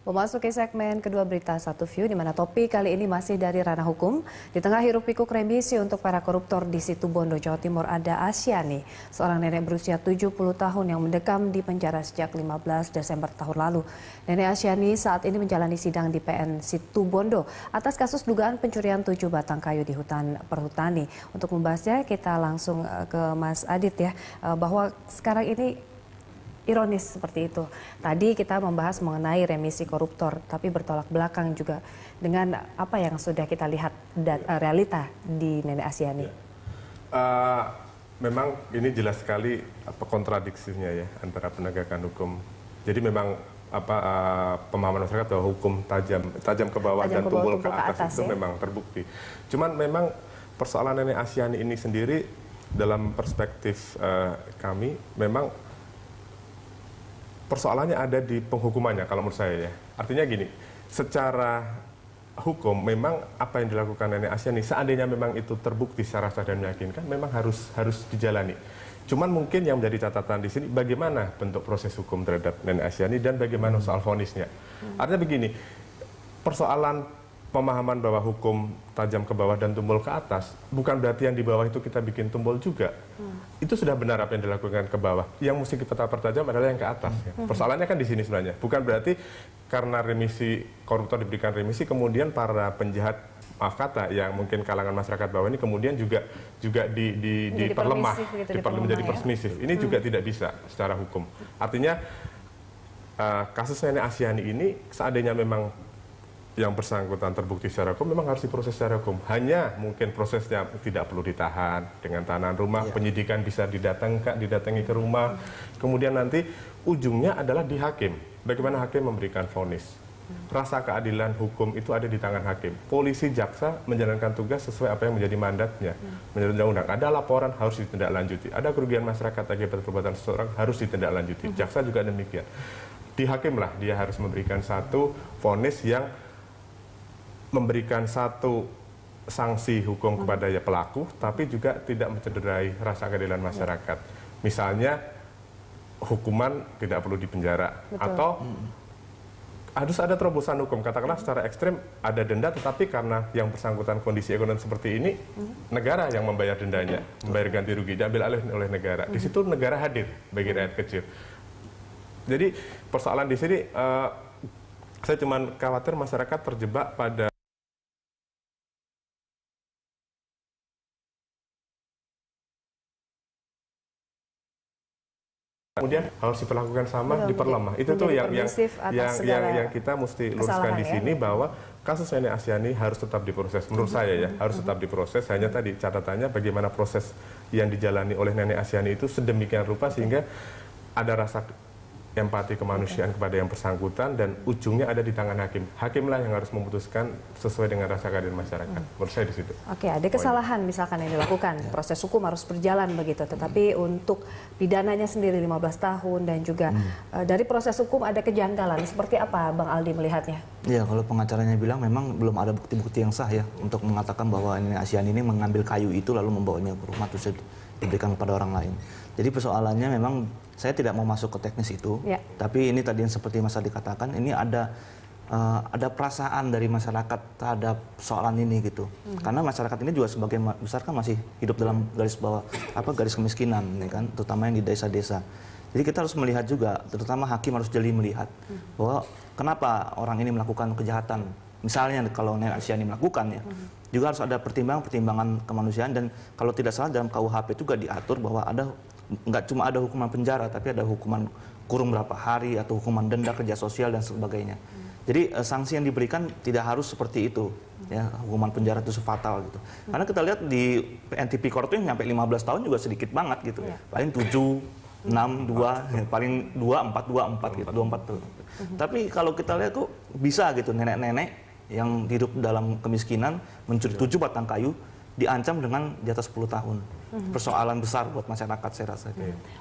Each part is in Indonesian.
Memasuki segmen kedua berita Satu View, di mana topik kali ini masih dari ranah hukum. Di tengah hiruk-pikuk remisi untuk para koruptor di Situbondo, Jawa Timur, ada Asyani, seorang nenek berusia 70 tahun yang mendekam di penjara sejak 15 Desember tahun lalu. Nenek Asyani saat ini menjalani sidang di PN Situbondo atas kasus dugaan pencurian 7 batang kayu di hutan perhutani. Untuk membahasnya, kita langsung ke Mas Adit ya, bahwa sekarang ini ironis seperti itu. Tadi kita membahas mengenai remisi koruptor, tapi bertolak belakang juga dengan apa yang sudah kita lihat realita di Nenek Asyani. Memang ini jelas sekali kontradiksinya ya antara penegakan hukum. Jadi memang pemahaman masyarakat bahwa hukum tajam ke bawah dan tumpul ke atas itu ya? Memang terbukti. Cuman memang persoalan Nenek Asyani ini sendiri dalam perspektif kami memang persoalannya ada di penghukumannya kalau menurut saya ya. Artinya gini, secara hukum memang apa yang dilakukan Nenek Asyani seandainya memang itu terbukti secara sah dan meyakinkan memang harus dijalani. Cuman mungkin yang menjadi catatan di sini bagaimana bentuk proses hukum terhadap Nenek Asyani dan bagaimana soal vonisnya. Artinya begini, persoalan pemahaman bahwa hukum tajam ke bawah dan tumpul ke atas bukan berarti yang di bawah itu kita bikin tumpul juga. Itu sudah benar apa yang dilakukan ke bawah. Yang mesti kita pertajam adalah yang ke atas. Ya. Persoalannya kan di sini sebenarnya. Bukan berarti karena remisi koruptor diberikan remisi kemudian para penjahat maaf kata yang mungkin kalangan masyarakat bawah ini kemudian juga diperlemah, menjadi permisif. Ini juga tidak bisa secara hukum. Artinya kasus Nenek Asyani ini seandainya memang yang bersangkutan terbukti secara hukum memang harus diproses secara hukum. Hanya mungkin prosesnya tidak perlu ditahan dengan tahanan rumah, penyidikan bisa didatangi ke rumah. Kemudian nanti ujungnya adalah di hakim. Bagaimana hakim memberikan vonis. Rasa keadilan hukum itu ada di tangan hakim. Polisi, jaksa menjalankan tugas sesuai apa yang menjadi mandatnya. Menurut undang-undang ada laporan harus ditindaklanjuti. Ada kerugian masyarakat akibat perbuatan seseorang harus ditindaklanjuti. Jaksa juga demikian. Di hakimlah dia harus memberikan satu vonis yang memberikan satu sanksi hukum kepada pelaku, tapi juga tidak mencederai rasa keadilan masyarakat. Misalnya, hukuman tidak perlu dipenjara. Atau harus ada terobosan hukum. Katakanlah secara ekstrim ada denda, tetapi karena yang bersangkutan kondisi ekonomi seperti ini, negara yang membayar dendanya, membayar ganti rugi, diambil alih oleh negara. Di situ negara hadir bagi rakyat kecil. Jadi persoalan di sini, saya cuma khawatir masyarakat terjebak pada kemudian harus diperlakukan sama, diperlemah. Itu tuh yang kita mesti luruskan di sini bahwa kasus Nenek Asyani harus tetap diproses. Menurut saya ya, harus tetap diproses. Hanya tadi catatannya bagaimana proses yang dijalani oleh Nenek Asyani itu sedemikian rupa sehingga ada rasa empati kemanusiaan kepada yang bersangkutan dan ujungnya ada di tangan hakim. Hakimlah yang harus memutuskan sesuai dengan rasa keadilan masyarakat. Menurut saya di situ. Oke, ada kesalahan misalkan yang dilakukan, proses hukum harus berjalan begitu. Tetapi untuk pidananya sendiri 15 tahun dan juga dari proses hukum ada kejanggalan. Seperti apa Bang Aldi melihatnya? Iya, kalau pengacaranya bilang memang belum ada bukti-bukti yang sah ya untuk mengatakan bahwa Nenek Asyani ini mengambil kayu itu lalu membawanya ke rumah terus diberikan kepada orang lain. Jadi persoalannya memang saya tidak mau masuk ke teknis itu, tapi ini tadi yang seperti Mas Adi katakan, ini ada perasaan dari masyarakat terhadap soalan ini gitu. Karena masyarakat ini juga sebagian besar kan masih hidup dalam garis bawah garis kemiskinan, ya kan, terutama yang di desa-desa. Jadi kita harus melihat juga, terutama hakim harus jeli melihat bahwa kenapa orang ini melakukan kejahatan. Misalnya kalau Nenek Asyani melakukan ya, juga harus ada pertimbangan kemanusiaan dan kalau tidak salah dalam KUHP juga diatur bahwa nggak cuma ada hukuman penjara, tapi ada hukuman kurung berapa hari atau hukuman denda kerja sosial dan sebagainya. Jadi sanksi yang diberikan tidak harus seperti itu, ya hukuman penjara itu fatal gitu. Karena kita lihat di NTP Court itu nyampe 15 tahun juga sedikit banget gitu. Paling 7, 6, 2, paling 2, 4, 2, 4 gitu, 24 tuh. Tapi kalau kita lihat kok bisa gitu nenek-nenek yang hidup dalam kemiskinan mencuri 7 batang kayu diancam dengan di atas 10 tahun. Persoalan besar buat masyarakat saya rasa.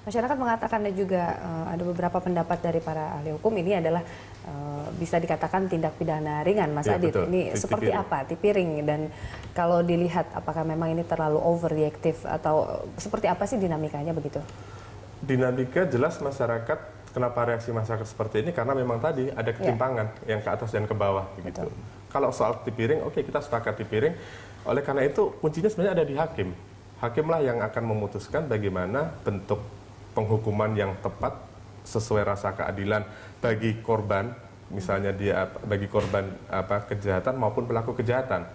Masyarakat mengatakan dan juga ada beberapa pendapat dari para ahli hukum ini adalah bisa dikatakan tindak pidana ringan, Mas Adit. Betul. Ini seperti apa? Tipiring, dan kalau dilihat apakah memang ini terlalu overreaktif atau seperti apa sih dinamikanya begitu? Dinamika jelas masyarakat kenapa reaksi masyarakat seperti ini? Karena memang tadi ada ketimpangan yang ke atas dan ke bawah begitu. Kalau soal di piring, oke, kita sepakat di piring. Oleh karena itu kuncinya sebenarnya ada di hakim. Hakimlah yang akan memutuskan bagaimana bentuk penghukuman yang tepat sesuai rasa keadilan bagi korban, misalnya dia bagi korban kejahatan maupun pelaku kejahatan.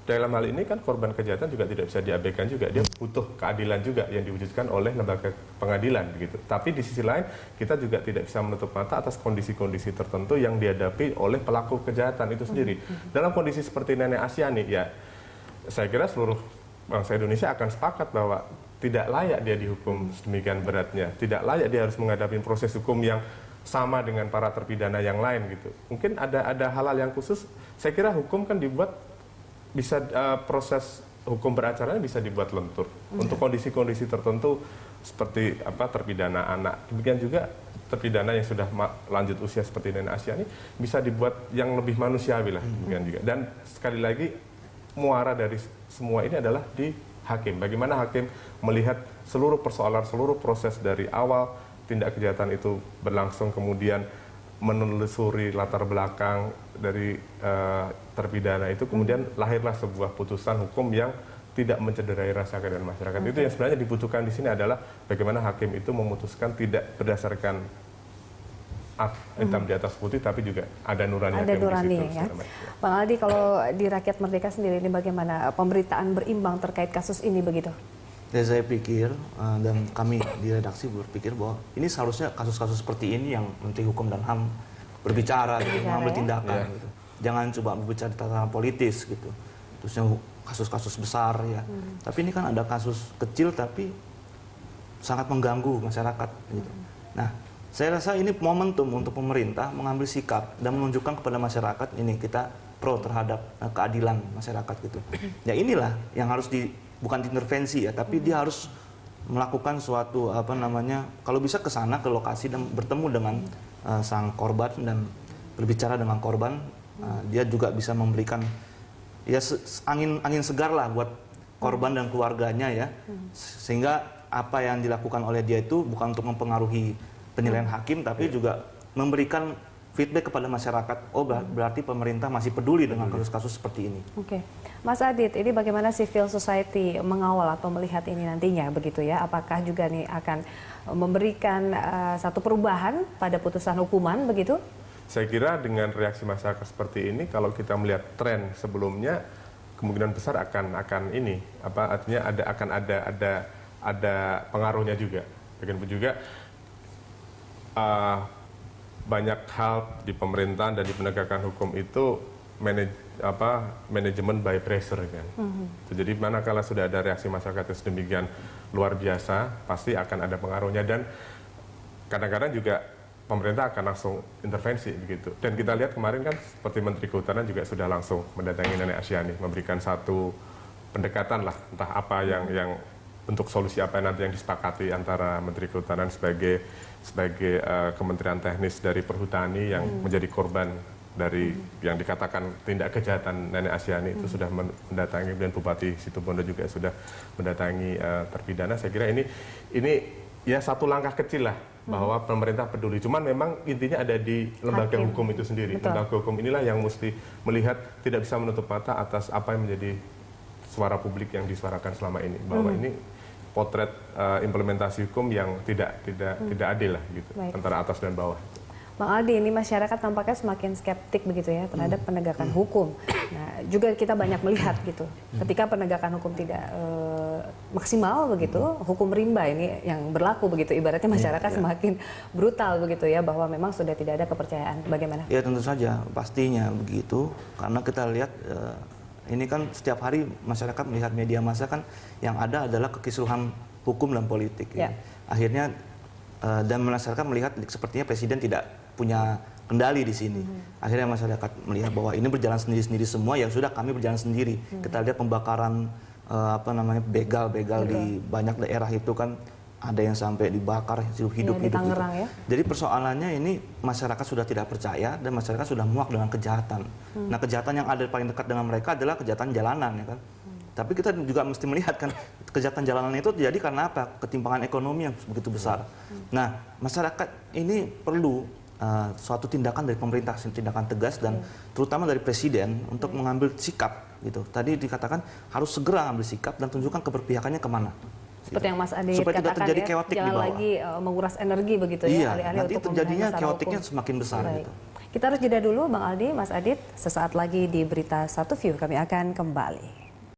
Dalam hal ini kan korban kejahatan juga tidak bisa diabaikan juga, dia butuh keadilan juga yang diwujudkan oleh lembaga pengadilan begitu. Tapi di sisi lain kita juga tidak bisa menutup mata atas kondisi-kondisi tertentu yang dihadapi oleh pelaku kejahatan itu sendiri. Dalam kondisi seperti Nenek Asyani, ya saya kira seluruh bangsa Indonesia akan sepakat bahwa tidak layak dia dihukum sedemikian beratnya, tidak layak dia harus menghadapi proses hukum yang sama dengan para terpidana yang lain gitu. Mungkin ada hal-hal yang khusus. Saya kira hukum kan dibuat bisa proses hukum beracaranya bisa dibuat lentur untuk kondisi-kondisi tertentu seperti terpidana anak. Demikian juga terpidana yang sudah lanjut usia seperti Nenek Asyani bisa dibuat yang lebih manusiawi lah. Demikian juga. Dan sekali lagi muara dari semua ini adalah di hakim. Bagaimana hakim melihat seluruh persoalan, seluruh proses dari awal tindak kejahatan itu berlangsung, kemudian menelusuri latar belakang dari terpidana itu, kemudian lahirlah sebuah putusan hukum yang tidak mencederai rasa keadilan masyarakat. Itu yang sebenarnya dibutuhkan di sini adalah bagaimana hakim itu memutuskan tidak berdasarkan hitam di atas putih, tapi juga ada nurani. Ada nurani ya. Bang Aldi, kalau di Rakyat Merdeka sendiri ini bagaimana pemberitaan berimbang terkait kasus ini begitu? Ya, saya pikir dan kami di redaksi berpikir bahwa ini seharusnya kasus-kasus seperti ini yang Menteri Hukum dan HAM berbicara, gitu, mengambil tindakan. Gitu. Jangan coba berbicara di tataran politis gitu. Terusnya kasus-kasus besar ya. Tapi ini kan ada kasus kecil tapi sangat mengganggu masyarakat. Gitu. Nah, saya rasa ini momentum untuk pemerintah mengambil sikap dan menunjukkan kepada masyarakat ini kita pro terhadap keadilan masyarakat gitu. Ya inilah yang harus bukan intervensi ya, tapi dia harus melakukan suatu kalau bisa ke sana, ke lokasi dan bertemu dengan sang korban dan berbicara dengan korban. Dia juga bisa memberikan ya angin segar lah buat korban dan keluarganya ya, sehingga apa yang dilakukan oleh dia itu bukan untuk mempengaruhi penilaian hakim, tapi juga memberikan feedback kepada masyarakat. Oh, berarti pemerintah masih peduli dengan kasus-kasus seperti ini. Oke. Mas Adit, ini bagaimana civil society mengawal atau melihat ini nantinya begitu ya? Apakah juga nih akan memberikan satu perubahan pada putusan hukuman begitu? Saya kira dengan reaksi masyarakat seperti ini, kalau kita melihat tren sebelumnya, kemungkinan besar akan ini artinya akan ada pengaruhnya juga. Begitu juga banyak hal di pemerintahan dan di penegakan hukum itu manajemen by pressure kan. Jadi manakala sudah ada reaksi masyarakat yang sedemikian luar biasa, pasti akan ada pengaruhnya, dan kadang-kadang juga pemerintah akan langsung intervensi begitu. Dan kita lihat kemarin kan seperti Menteri Kehutanan juga sudah langsung mendatangi Nenek Asyani, memberikan satu pendekatan lah, entah apa yang bentuk solusi apa nanti yang disepakati antara Menteri Kehutanan sebagai kementerian teknis dari Perhutani yang menjadi korban dari yang dikatakan tindak kejahatan Nenek Asyani itu sudah mendatangi, dan Bupati Situbondo juga sudah mendatangi terpidana. Saya kira ini ya satu langkah kecil lah bahwa pemerintah peduli. Cuman memang intinya ada di lembaga hukum itu sendiri. Betul. Lembaga hukum inilah yang mesti melihat, tidak bisa menutup mata atas apa yang menjadi suara publik yang disuarakan selama ini, bahwa ini potret implementasi hukum yang tidak adil lah gitu. Baik. Antara atas dan bawah. Bang Aldi, ini masyarakat tampaknya semakin skeptik begitu ya terhadap penegakan hukum. Nah, juga kita banyak melihat gitu, ketika penegakan hukum tidak maksimal begitu, hukum rimba ini yang berlaku begitu, ibaratnya masyarakat semakin brutal begitu ya, bahwa memang sudah tidak ada kepercayaan. Bagaimana? Ya tentu saja, pastinya begitu, karena kita lihat ini kan setiap hari masyarakat melihat media massa kan yang ada adalah kekisruhan hukum dan politik. Ya. Akhirnya dan masyarakat melihat sepertinya presiden tidak punya kendali di sini. Akhirnya masyarakat melihat bahwa ini berjalan sendiri-sendiri semua, ya sudah kami berjalan sendiri. Kita lihat pembakaran begal-begal di banyak daerah itu kan ada yang sampai dibakar hidup-hidup. Di Tangerang ya. Jadi persoalannya ini masyarakat sudah tidak percaya dan masyarakat sudah muak dengan kejahatan. Nah, kejahatan yang ada paling dekat dengan mereka adalah kejahatan jalanan ya kan. Tapi kita juga mesti melihat kan kejahatan jalanan itu terjadi karena apa? Ketimpangan ekonomi yang begitu besar. Nah, masyarakat ini perlu suatu tindakan dari pemerintah, tindakan tegas dan terutama dari presiden untuk mengambil sikap gitu. Tadi dikatakan harus segera ambil sikap dan tunjukkan keberpihakannya kemana. Seperti yang Mas Adit supaya tidak katakan terjadi ya, chaotic jangan di bawah. lagi menguras energi begitu ya, Iya, alih-alih nanti untuk terjadinya membenahi masalah chaoticnya hukum. semakin besar Baik. gitu. Kita harus jeda dulu Bang Aldi, Mas Adit, sesaat lagi di Berita Satu View kami akan kembali.